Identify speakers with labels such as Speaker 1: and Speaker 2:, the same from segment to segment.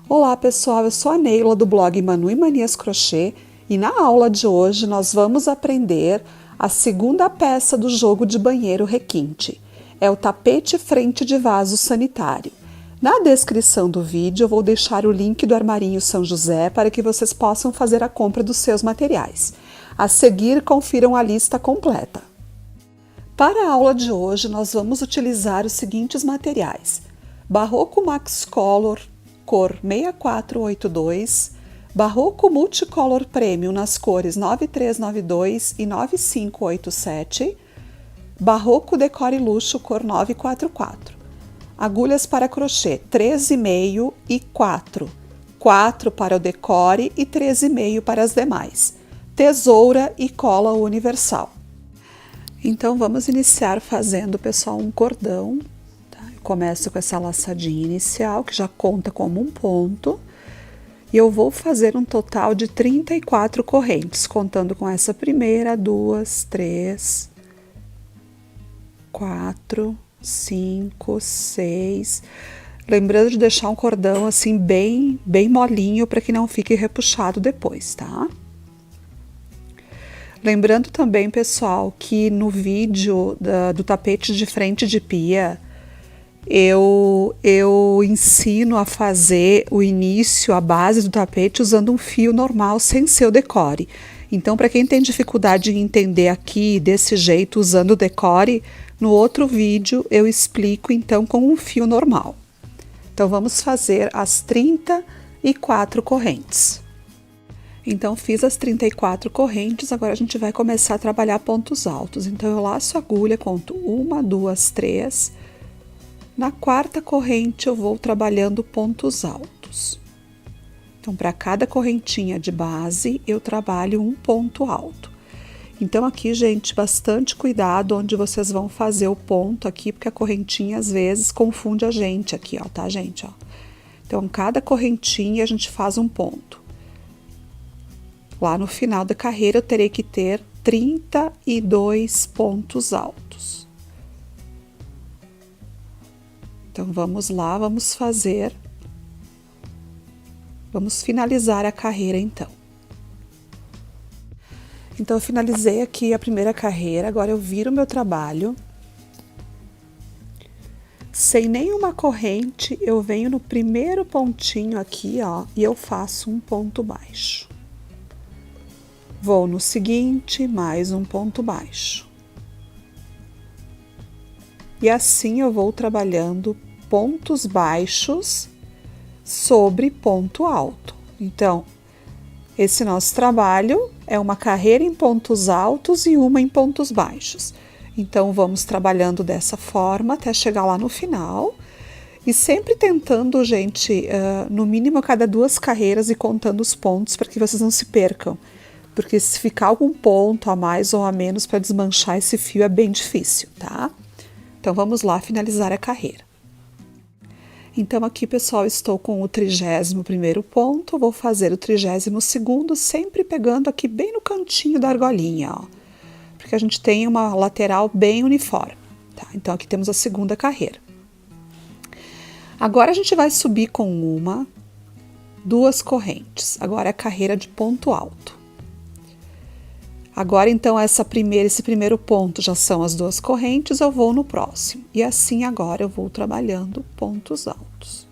Speaker 1: Olá pessoal, eu sou a Neila do blog Manu e Manias Crochê e na aula de hoje nós vamos aprender a segunda peça do jogo de banheiro requinte. É o tapete frente de vaso sanitário. Na descrição do vídeo eu vou deixar o link do armarinho São José para que vocês possam fazer a compra dos seus materiais. A seguir, confiram a lista completa. Para a aula de hoje nós vamos utilizar os seguintes materiais: Barroco Max Color cor 6482, Barroco Multicolor Premium nas cores 9392 e 9587, Barroco Decore Luxo cor 944. Agulhas para crochê 3,5 e 4, 4 para o decore e 3,5 para as demais, tesoura e cola universal. Então vamos iniciar fazendo, pessoal, um cordão. Começo com essa laçadinha inicial, que já conta como um ponto, e eu vou fazer um total de 34 correntes, contando com essa primeira, 2, 3, 4, 5, 6. Lembrando de deixar um cordão assim bem molinho para que não fique repuxado depois, tá? Lembrando também, pessoal, que no vídeo do tapete de frente de pia, eu ensino a fazer o início, a base do tapete usando um fio normal, sem ser o decore. Então, para quem tem dificuldade em entender aqui desse jeito, usando o decore, no outro vídeo eu explico então com um fio normal. Então, vamos fazer as 34 correntes. Então, fiz as 34 correntes, agora a gente vai começar a trabalhar pontos altos. Então, eu laço a agulha, conto 1, 2, 3... Na quarta corrente eu vou trabalhando pontos altos. Então, para cada correntinha de base, eu trabalho um ponto alto. Então, aqui, gente, bastante cuidado onde vocês vão fazer o ponto aqui, porque a correntinha, às vezes, confunde a gente aqui, ó, tá, gente? Ó. Então, cada correntinha a gente faz um ponto. Lá no final da carreira, eu terei que ter 32 pontos altos. Então, vamos lá, vamos finalizar a carreira, então. Então, eu finalizei aqui a primeira carreira, agora eu viro o meu trabalho. Sem nenhuma corrente, eu venho no primeiro pontinho aqui, ó, e eu faço um ponto baixo. Vou no seguinte, mais um ponto baixo. E assim eu vou trabalhando pontos baixos sobre ponto alto. Então, esse nosso trabalho é uma carreira em pontos altos e uma em pontos baixos. Então, vamos trabalhando dessa forma até chegar lá no final. E sempre tentando, gente, no mínimo a cada 2 carreiras e contando os pontos para que vocês não se percam. Porque se ficar algum ponto a mais ou a menos para desmanchar esse fio é bem difícil, tá? Então, vamos lá finalizar a carreira. Então, aqui, pessoal, estou com o 31º ponto, vou fazer o 32º, sempre pegando aqui bem no cantinho da argolinha, ó. Porque a gente tem uma lateral bem uniforme, tá? Então, aqui temos a segunda carreira. Agora, a gente vai subir com 2 correntes. Agora, é a carreira de ponto alto. Agora, então, esse primeiro ponto já são as 2 correntes, eu vou no próximo. E assim, agora, eu vou trabalhando pontos altos.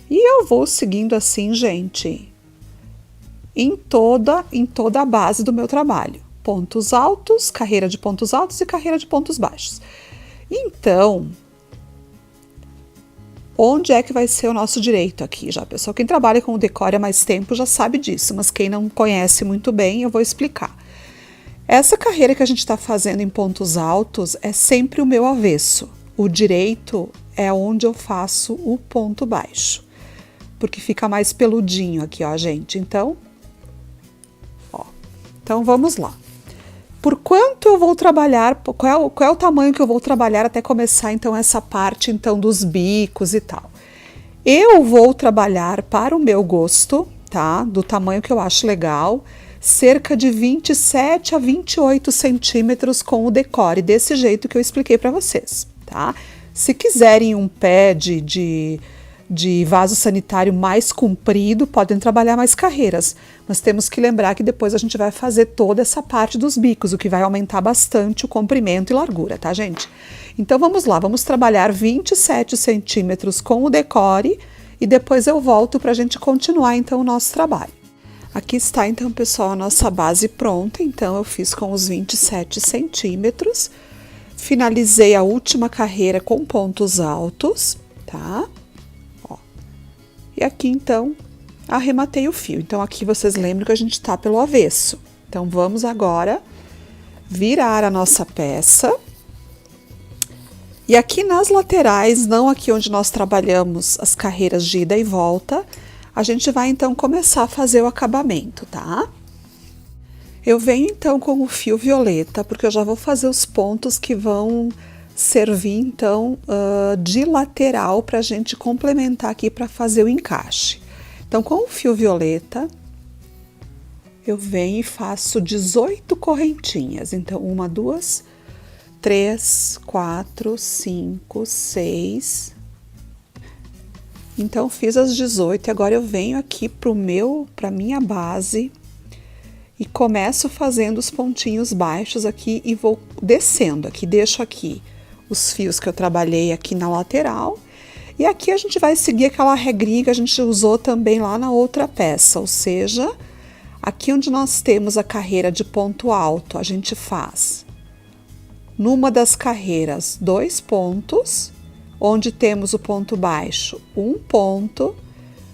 Speaker 1: E eu vou seguindo assim, gente, em toda a base do meu trabalho. Pontos altos, carreira de pontos altos e carreira de pontos baixos. Então, onde é que vai ser o nosso direito aqui já, pessoal? Quem trabalha com o decore há mais tempo já sabe disso, mas quem não conhece muito bem, eu vou explicar. Essa carreira que a gente está fazendo em pontos altos é sempre o meu avesso. O direito é onde eu faço o ponto baixo, porque fica mais peludinho aqui, ó, gente. Então, então vamos lá. Por quanto eu vou trabalhar, qual é o tamanho que eu vou trabalhar até começar, então, essa parte, então, dos bicos e tal? Eu vou trabalhar para o meu gosto, tá? Do tamanho que eu acho legal, cerca de 27 a 28 centímetros com o decore, desse jeito que eu expliquei para vocês, tá? Se quiserem um pé de vaso sanitário mais comprido, podem trabalhar mais carreiras, mas temos que lembrar que depois a gente vai fazer toda essa parte dos bicos, o que vai aumentar bastante o comprimento e largura, tá, gente? Então vamos lá, vamos trabalhar 27 centímetros com o decore e depois eu volto para a gente continuar então o nosso trabalho. Aqui está então, pessoal, a nossa base pronta. Então eu fiz com os 27 centímetros, finalizei a última carreira com pontos altos, tá? Ó. E aqui então arrematei o fio. Então aqui vocês lembram que a gente tá pelo avesso. Então vamos agora virar a nossa peça. E aqui nas laterais, não aqui onde nós trabalhamos as carreiras de ida e volta, a gente vai então começar a fazer o acabamento, tá? Eu venho então com o fio violeta, porque eu já vou fazer os pontos que vão servir então de lateral para a gente complementar aqui para fazer o encaixe. Então com o fio violeta, eu venho e faço 18 correntinhas. Então 1, 2, 3, 4, 5, 6... Então, fiz as 18 e agora eu venho aqui para minha base e começo fazendo os pontinhos baixos aqui e vou descendo aqui. Deixo aqui os fios que eu trabalhei aqui na lateral e aqui a gente vai seguir aquela regrinha que a gente usou também lá na outra peça, ou seja, aqui onde nós temos a carreira de ponto alto, a gente faz numa das carreiras 2 pontos, onde temos o ponto baixo, 1 ponto,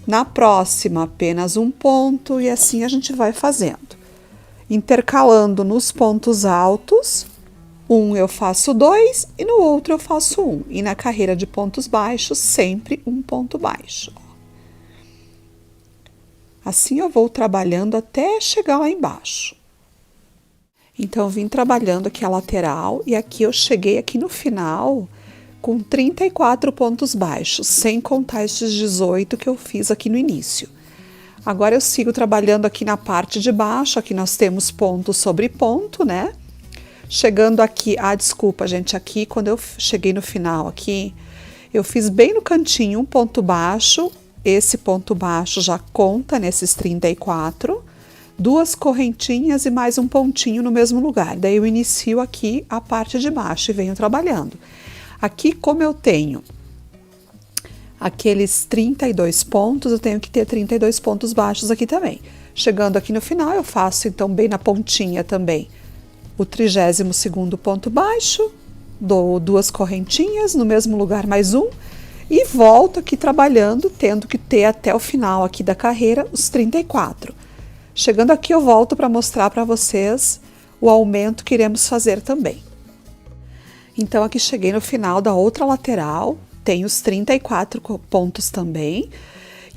Speaker 1: na próxima apenas 1 ponto e assim a gente vai fazendo. Intercalando nos pontos altos, eu faço 2 e no outro eu faço 1. E na carreira de pontos baixos, sempre 1 ponto baixo. Assim eu vou trabalhando até chegar lá embaixo. Então, eu vim trabalhando aqui a lateral e aqui eu cheguei aqui no final com 34 pontos baixos, sem contar esses 18 que eu fiz aqui no início. Agora eu sigo trabalhando aqui na parte de baixo, aqui nós temos ponto sobre ponto, né? Chegando aqui, desculpa, gente, aqui quando eu cheguei no final aqui, eu fiz bem no cantinho um ponto baixo, esse ponto baixo já conta nesses 34, 2 correntinhas e mais um pontinho no mesmo lugar. Daí eu inicio aqui a parte de baixo e venho trabalhando. Aqui, como eu tenho aqueles 32 pontos, eu tenho que ter 32 pontos baixos aqui também. Chegando aqui no final, eu faço então bem na pontinha também o 32º ponto baixo, dou 2 correntinhas, no mesmo lugar mais um, e volto aqui trabalhando, tendo que ter até o final aqui da carreira os 34. Chegando aqui, eu volto para mostrar para vocês o aumento que iremos fazer também. Então, aqui cheguei no final da outra lateral, tem os 34 pontos também.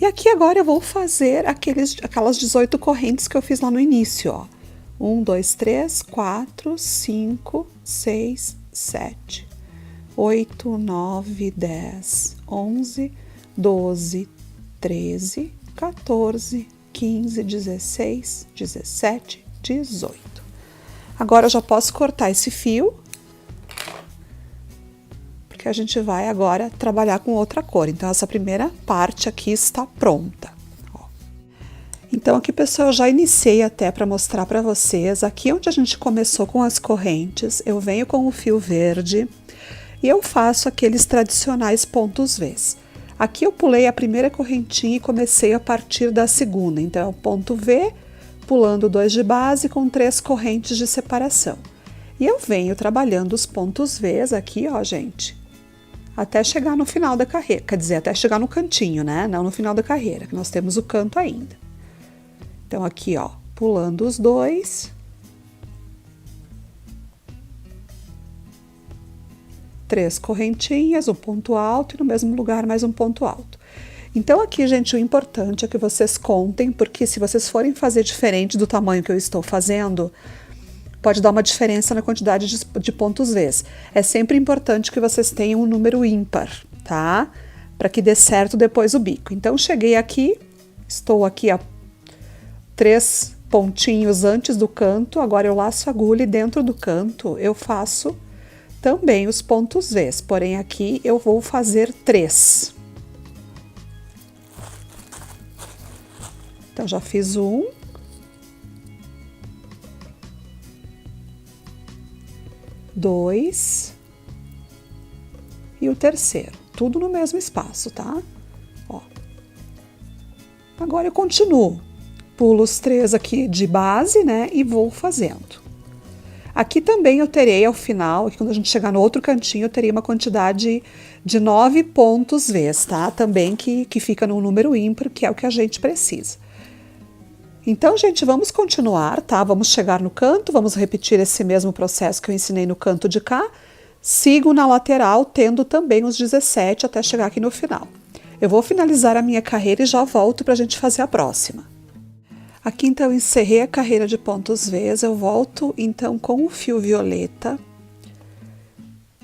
Speaker 1: E aqui agora eu vou fazer aquelas 18 correntes que eu fiz lá no início, ó. 1, 2, 3, 4, 5, 6, 7, 8, 9, 10, 11, 12, 13, 14, 15, 16, 17, 18. Agora eu já posso cortar esse fio, porque a gente vai agora trabalhar com outra cor. Então, essa primeira parte aqui está pronta. Ó. Então, aqui, pessoal, eu já iniciei até para mostrar para vocês. Aqui onde a gente começou com as correntes, eu venho com o fio verde e eu faço aqueles tradicionais pontos V's. Aqui eu pulei a primeira correntinha e comecei a partir da segunda. Então, é o ponto V, pulando 2 de base com 3 correntes de separação. E eu venho trabalhando os pontos V's aqui, ó, gente, até chegar no final da carreira. Quer dizer, até chegar no cantinho, né? Não no final da carreira, que nós temos o canto ainda. Então, aqui, ó, pulando os 2. 3 correntinhas, um ponto alto e no mesmo lugar mais um ponto alto. Então, aqui, gente, o importante é que vocês contem, porque se vocês forem fazer diferente do tamanho que eu estou fazendo, pode dar uma diferença na quantidade de pontos V's. É sempre importante que vocês tenham um número ímpar, tá? Para que dê certo depois o bico. Então, cheguei aqui, estou aqui a 3 pontinhos antes do canto, agora eu laço a agulha e dentro do canto eu faço também os pontos V, porém aqui eu vou fazer 3. Então, já fiz 1. 2. E o terceiro. Tudo no mesmo espaço, tá? Ó. Agora eu continuo. Pulo os 3 aqui de base, né? E vou fazendo. Aqui também eu terei ao final, quando a gente chegar no outro cantinho, eu terei uma quantidade de 9 pontos V, tá? Também que fica num número ímpar, que é o que a gente precisa. Então, gente, vamos continuar, tá? Vamos chegar no canto, vamos repetir esse mesmo processo que eu ensinei no canto de cá. Sigo na lateral, tendo também os 17 até chegar aqui no final. Eu vou finalizar a minha carreira e já volto para a gente fazer a próxima. Aqui, então, eu encerrei a carreira de pontos V, eu volto, então, com o fio violeta.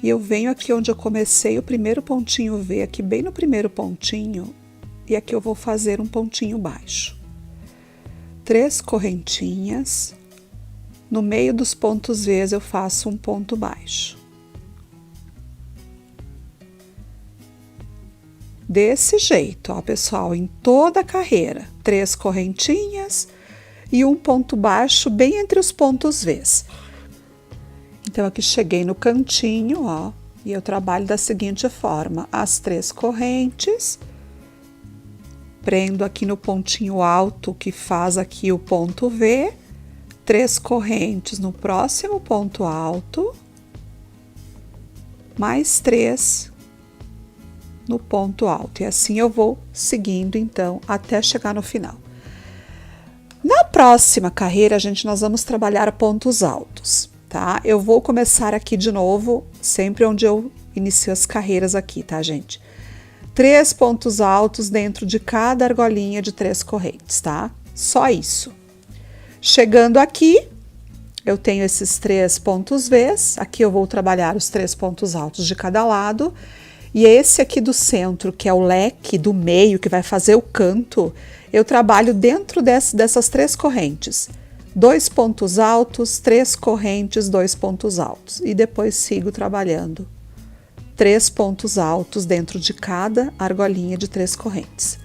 Speaker 1: E eu venho aqui onde eu comecei o primeiro pontinho V, aqui bem no primeiro pontinho, e aqui eu vou fazer um pontinho baixo. 3 correntinhas, no meio dos pontos V eu faço um ponto baixo. Desse jeito, ó, pessoal, em toda a carreira, 3 correntinhas e um ponto baixo bem entre os pontos V. Então, aqui cheguei no cantinho, ó, e eu trabalho da seguinte forma: as 3 correntes, prendo aqui no pontinho alto que faz aqui o ponto V, 3 correntes no próximo ponto alto, mais 3 no ponto alto. E assim eu vou seguindo, então, até chegar no final. Na próxima carreira, nós vamos trabalhar pontos altos, tá? Eu vou começar aqui de novo, sempre onde eu inicio as carreiras aqui, tá, gente? 3 pontos altos dentro de cada argolinha de 3 correntes, tá? Só isso. Chegando aqui, eu tenho esses 3 pontos V, aqui eu vou trabalhar os 3 pontos altos de cada lado, e esse aqui do centro, que é o leque do meio, que vai fazer o canto, eu trabalho dentro dessas 3 correntes. 2 pontos altos, 3 correntes, 2 pontos altos, e depois sigo trabalhando 3 pontos altos dentro de cada argolinha de 3 correntes.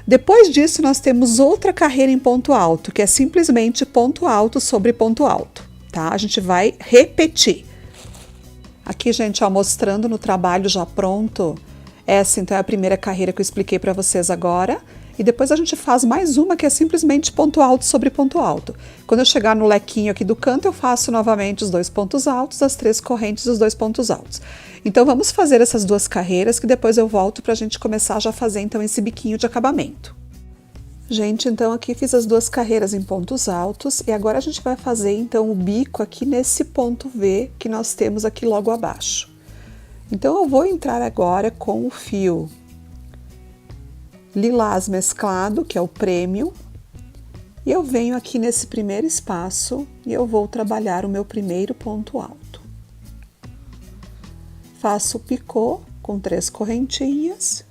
Speaker 1: Depois disso, nós temos outra carreira em ponto alto, que é simplesmente ponto alto sobre ponto alto, tá? A gente vai repetir. Aqui, gente, ó, mostrando no trabalho já pronto, essa então é a primeira carreira que eu expliquei para vocês agora, e depois a gente faz mais uma que é simplesmente ponto alto sobre ponto alto. Quando eu chegar no lequinho aqui do canto, eu faço novamente os 2 pontos altos, as 3 correntes e os 2 pontos altos. Então, vamos fazer essas 2 carreiras que depois eu volto para a gente começar já a fazer então esse biquinho de acabamento. Gente, então aqui fiz as 2 carreiras em pontos altos e agora a gente vai fazer então o bico aqui nesse ponto V que nós temos aqui logo abaixo. Então, eu vou entrar agora com o fio lilás mesclado, que é o Premium, e eu venho aqui nesse primeiro espaço e eu vou trabalhar o meu primeiro ponto alto. Faço o picô com 3 correntinhas.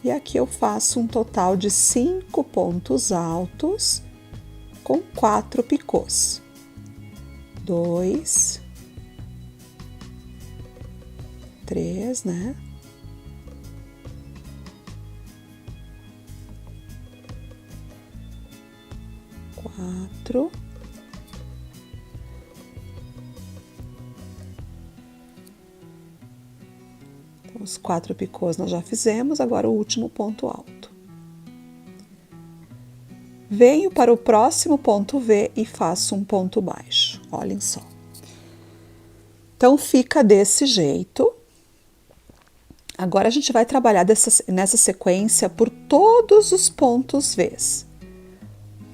Speaker 1: E aqui eu faço um total de 5 pontos altos com 4 picôs. 2, 3, né? 4. Então, os 4 picôs nós já fizemos, agora o último ponto alto. Venho para o próximo ponto V e faço um ponto baixo, olhem só. Então, fica desse jeito. Agora, a gente vai trabalhar nessa sequência por todos os pontos V.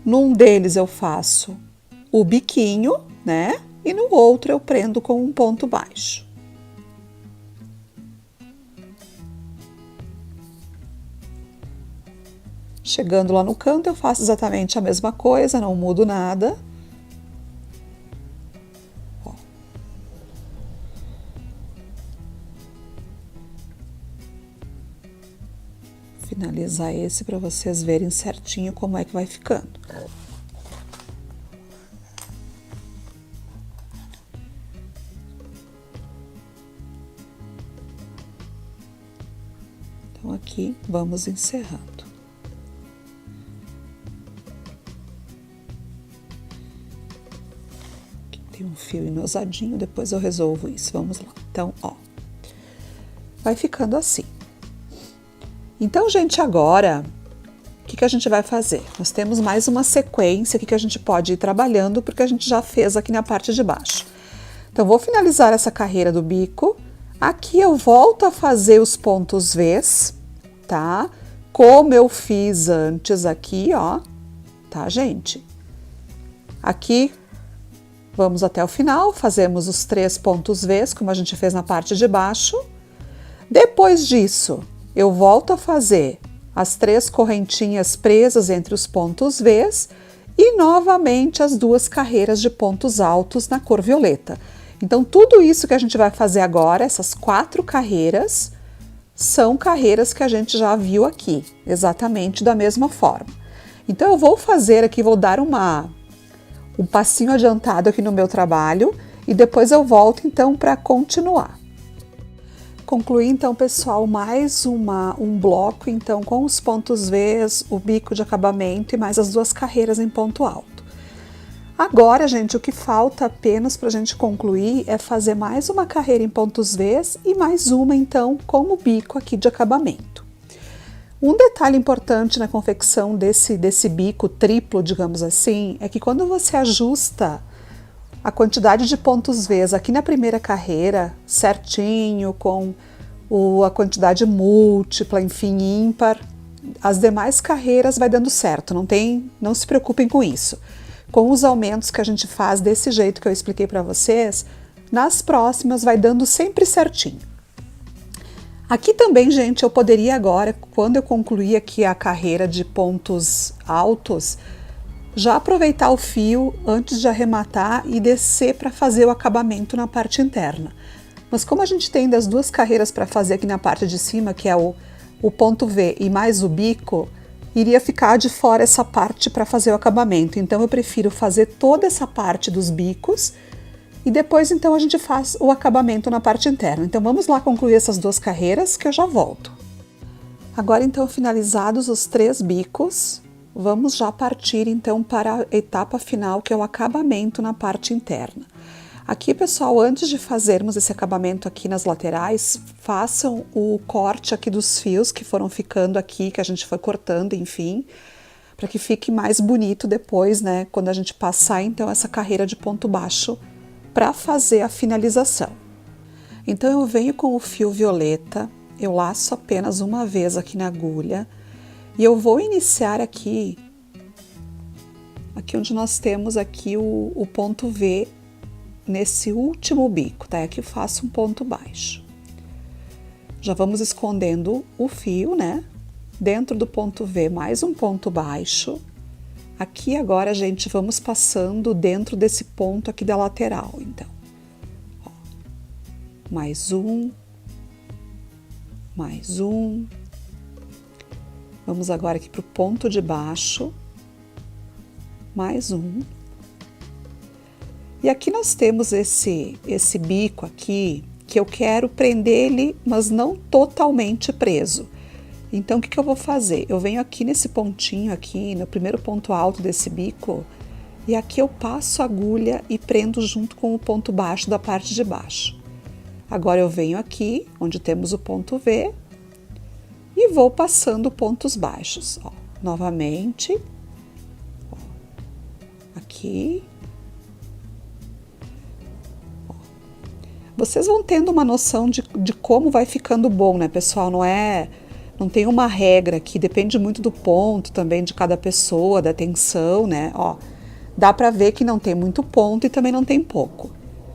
Speaker 1: Num deles eu faço o biquinho, né? E no outro eu prendo com um ponto baixo. Chegando lá no canto, eu faço exatamente a mesma coisa, não mudo nada. Ó. finalizar esse para vocês verem certinho como é que vai ficando. Então, aqui vamos encerrando. Aqui tem um fio enosadinho, depois eu resolvo isso. Vamos lá. Então, ó, vai ficando assim. Então, gente, agora, o que a gente vai fazer? Nós temos mais uma sequência aqui que a gente pode ir trabalhando, porque a gente já fez aqui na parte de baixo. Então, vou finalizar essa carreira do bico. Aqui eu volto a fazer os pontos V's, tá? Como eu fiz antes aqui, ó, tá, gente? Aqui, vamos até o final, fazemos os 3 pontos V's, como a gente fez na parte de baixo. Depois disso, eu volto a fazer as 3 correntinhas presas entre os pontos V's e novamente as 2 carreiras de pontos altos na cor violeta. Então, tudo isso que a gente vai fazer agora, essas 4 carreiras, são carreiras que a gente já viu aqui, exatamente da mesma forma. Então, eu vou fazer aqui, vou dar um passinho adiantado aqui no meu trabalho e depois eu volto então para continuar. Concluí então, pessoal, mais um bloco então com os pontos V's, o bico de acabamento e mais as 2 carreiras em ponto alto. Agora, gente, o que falta apenas para a gente concluir é fazer mais uma carreira em pontos V's e mais uma então com o bico aqui de acabamento. Um detalhe importante na confecção desse bico triplo, digamos assim, é que quando você ajusta a quantidade de pontos V's aqui na primeira carreira, certinho, com a quantidade múltipla, enfim, ímpar, as demais carreiras vai dando certo, não se preocupem com isso. Com os aumentos que a gente faz desse jeito que eu expliquei para vocês, nas próximas vai dando sempre certinho. Aqui também, gente, eu poderia agora, quando eu concluir aqui a carreira de pontos altos, já aproveitar o fio antes de arrematar e descer para fazer o acabamento na parte interna. Mas como a gente tem das 2 carreiras para fazer aqui na parte de cima, que é o ponto V e mais o bico, iria ficar de fora essa parte para fazer o acabamento. Então eu prefiro fazer toda essa parte dos bicos e depois então a gente faz o acabamento na parte interna. Então vamos lá concluir essas 2 carreiras que eu já volto. Agora então finalizados os 3 bicos, vamos já partir então para a etapa final, que é o acabamento na parte interna. Aqui, pessoal, antes de fazermos esse acabamento aqui nas laterais, façam o corte aqui dos fios que foram ficando aqui, que a gente foi cortando, enfim, para que fique mais bonito depois, né, quando a gente passar então essa carreira de ponto baixo para fazer a finalização. Então eu venho com o fio violeta, eu laço apenas uma vez aqui na agulha e eu vou iniciar aqui onde nós temos aqui o ponto V nesse último bico, tá? Aqui eu faço um ponto baixo. Já vamos escondendo o fio, né? Dentro do ponto V, mais um ponto baixo. Aqui agora, gente, vamos passando dentro desse ponto aqui da lateral, então. Ó, mais um. Vamos agora aqui pro ponto de baixo. Mais um. E aqui nós temos esse bico aqui, que eu quero prender ele, mas não totalmente preso. Então, o que eu vou fazer? Eu venho aqui nesse pontinho aqui, no primeiro ponto alto desse bico, e aqui eu passo a agulha e prendo junto com o ponto baixo da parte de baixo. Agora eu venho aqui, onde temos o ponto V, e vou passando pontos baixos, ó. Novamente, ó, aqui. Vocês vão tendo uma noção de como vai ficando bom, né, pessoal? Não tem uma regra aqui, depende muito do ponto também de cada pessoa, da tensão, né? Ó, dá pra ver que não tem muito ponto e também não tem pouco.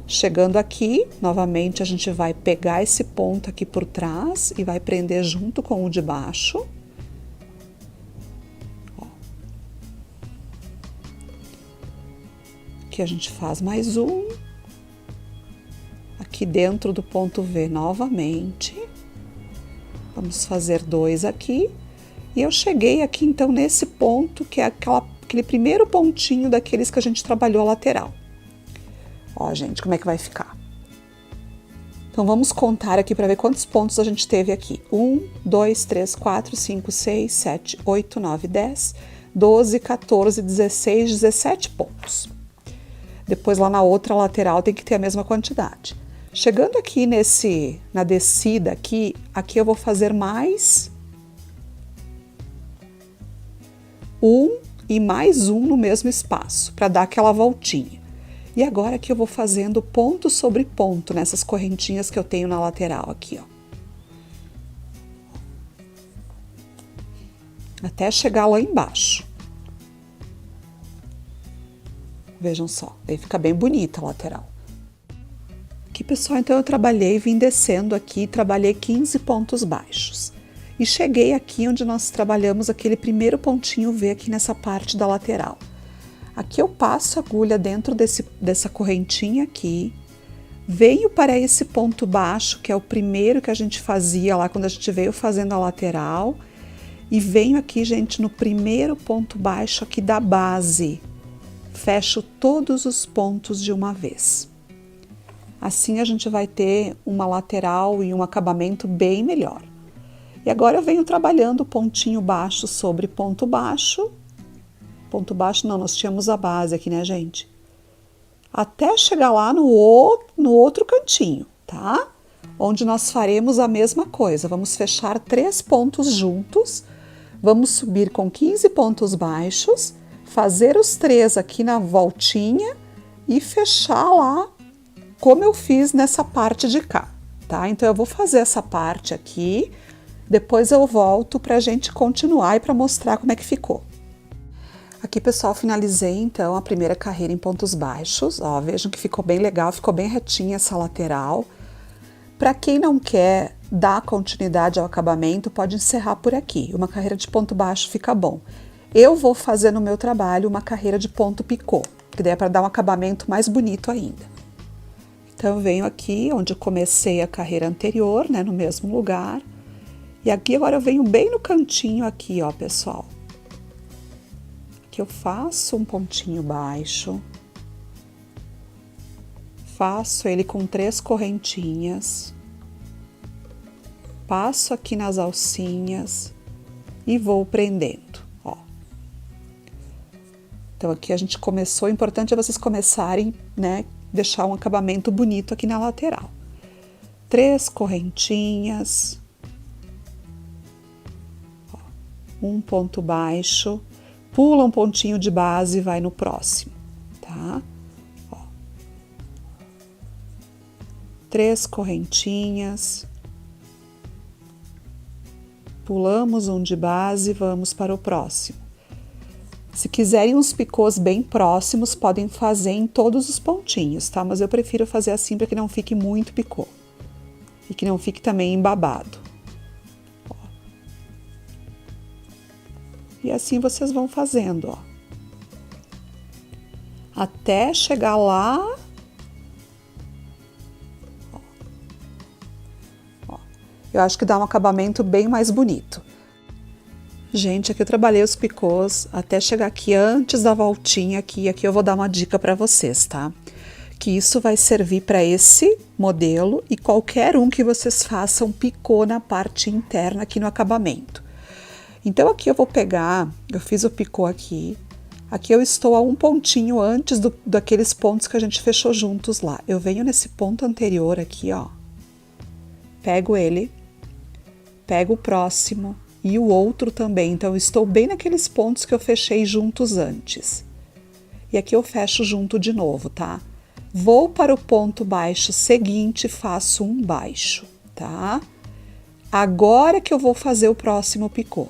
Speaker 1: Chegando aqui, novamente a gente vai pegar esse ponto aqui por trás e vai prender junto com o de baixo. Ó. Aqui a gente faz mais um. Aqui dentro do ponto V novamente, vamos fazer 2 aqui, E eu cheguei aqui então nesse ponto, que é aquele primeiro pontinho daqueles que a gente trabalhou a lateral. Ó, gente, como é que vai ficar? Então vamos contar aqui para ver quantos pontos a gente teve aqui. 1, 2, 3, 4, 5, 6, 7, 8, 9, 10, 12, 14, 16, 17 pontos. Depois lá na outra lateral tem que ter a mesma quantidade. Chegando aqui na descida aqui eu vou fazer mais um e mais um no mesmo espaço, para dar aquela voltinha. E agora aqui eu vou fazendo ponto sobre ponto nessas correntinhas que eu tenho na lateral aqui, ó. Até chegar lá embaixo. Vejam só, daí fica bem bonita a lateral. Aqui, pessoal, então eu trabalhei, vim descendo aqui, trabalhei 15 pontos baixos. E cheguei aqui onde nós trabalhamos aquele primeiro pontinho V aqui nessa parte da lateral. Aqui eu passo a agulha dentro dessa correntinha aqui, venho para esse ponto baixo, que é o primeiro que a gente fazia lá quando a gente veio fazendo a lateral, e venho aqui, gente, no primeiro ponto baixo aqui da base. Fecho todos os pontos de uma vez. Assim a gente vai ter uma lateral e um acabamento bem melhor. E agora eu venho trabalhando pontinho baixo sobre ponto baixo. Ponto baixo não, nós tínhamos a base aqui, né, gente? Até chegar lá no outro cantinho, tá? Onde nós faremos a mesma coisa. Vamos fechar 3 pontos juntos, vamos subir com 15 pontos baixos, fazer os 3 aqui na voltinha e fechar lá como eu fiz nessa parte de cá, tá? Então eu vou fazer essa parte aqui, depois eu volto pra gente continuar e pra mostrar como é que ficou. Aqui, pessoal, finalizei então a primeira carreira em pontos baixos, ó, vejam que ficou bem legal, ficou bem retinha essa lateral. Para quem não quer dar continuidade ao acabamento, pode encerrar por aqui, uma carreira de ponto baixo fica bom. Eu vou fazer no meu trabalho uma carreira de ponto picô, que daí é para dar um acabamento mais bonito ainda. Então eu venho aqui onde eu comecei a carreira anterior, né, no mesmo lugar, e aqui agora eu venho bem no cantinho aqui, ó, pessoal. Que eu faço um pontinho baixo, faço ele com 3 correntinhas, passo aqui nas alcinhas e vou prendendo, ó. Então aqui a gente começou, o importante é vocês começarem, né, deixar um acabamento bonito aqui na lateral. 3 correntinhas, ó, um ponto baixo, pula um pontinho de base e vai no próximo, tá? Ó. 3 correntinhas, pulamos um de base e vamos para o próximo. Se quiserem uns picôs bem próximos, podem fazer em todos os pontinhos, tá? Mas eu prefiro fazer assim para que não fique muito picô e que não fique também embabado. E assim vocês vão fazendo, ó. Até chegar lá. Ó. Eu acho que dá um acabamento bem mais bonito. Gente, aqui eu trabalhei os picôs até chegar aqui antes da voltinha aqui. Aqui eu vou dar uma dica para vocês, tá? Que isso vai servir para esse modelo e qualquer um que vocês façam picô na parte interna aqui no acabamento. Então aqui eu vou pegar, eu fiz o picô aqui eu estou a um pontinho antes daqueles pontos que a gente fechou juntos lá. Eu venho nesse ponto anterior aqui, ó, pego ele, pego o próximo e o outro também. Então eu estou bem naqueles pontos que eu fechei juntos antes. E aqui eu fecho junto de novo, tá? Vou para o ponto baixo seguinte, faço um baixo, tá? Agora que eu vou fazer o próximo picô.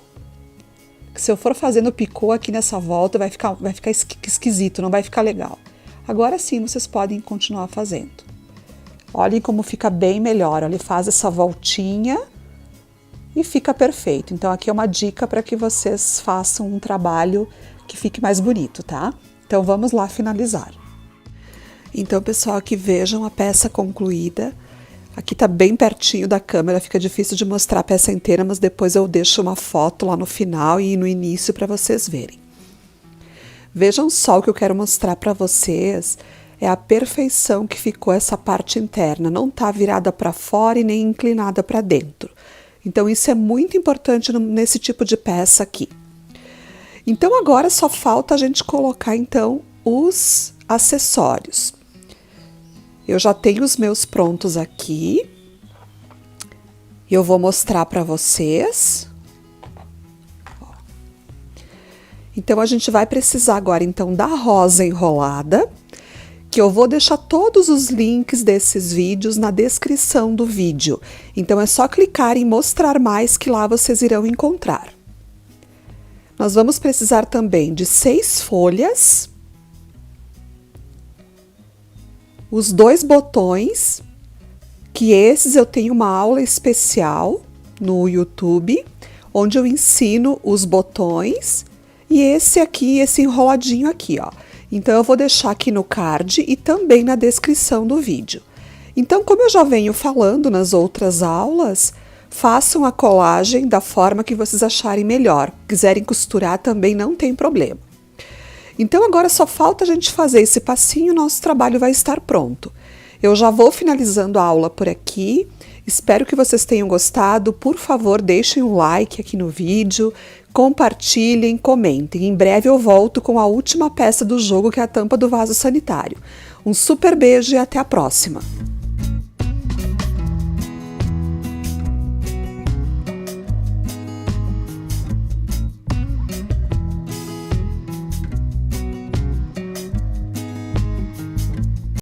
Speaker 1: Se eu for fazendo picô aqui nessa volta, vai ficar esquisito, não vai ficar legal. Agora sim, vocês podem continuar fazendo. Olhem como fica bem melhor, ele faz essa voltinha e fica perfeito. Então aqui é uma dica para que vocês façam um trabalho que fique mais bonito, tá? Então vamos lá finalizar. Então, pessoal, aqui vejam a peça concluída. Aqui tá bem pertinho da câmera, fica difícil de mostrar a peça inteira, mas depois eu deixo uma foto lá no final e no início para vocês verem. Vejam só o que eu quero mostrar para vocês, é a perfeição que ficou essa parte interna, não tá virada para fora e nem inclinada para dentro. Então isso é muito importante nesse tipo de peça aqui. Então agora só falta a gente colocar então os acessórios. Eu já tenho os meus prontos aqui. Eu vou mostrar para vocês. Então a gente vai precisar agora então da rosa enrolada, que eu vou deixar todos os links desses vídeos na descrição do vídeo. Então é só clicar em mostrar mais que lá vocês irão encontrar. Nós vamos precisar também de 6 folhas, os 2 botões, que esses eu tenho uma aula especial no YouTube, onde eu ensino os botões, e esse aqui, esse enroladinho aqui, ó. Então eu vou deixar aqui no card e também na descrição do vídeo. Então, como eu já venho falando nas outras aulas, façam a colagem da forma que vocês acharem melhor. Quiserem costurar também não tem problema. Então agora só falta a gente fazer esse passinho e nosso trabalho vai estar pronto. Eu já vou finalizando a aula por aqui. Espero que vocês tenham gostado. Por favor, deixem um like aqui no vídeo, compartilhem, comentem. Em breve eu volto com a última peça do jogo, que é a tampa do vaso sanitário. Um super beijo e até a próxima!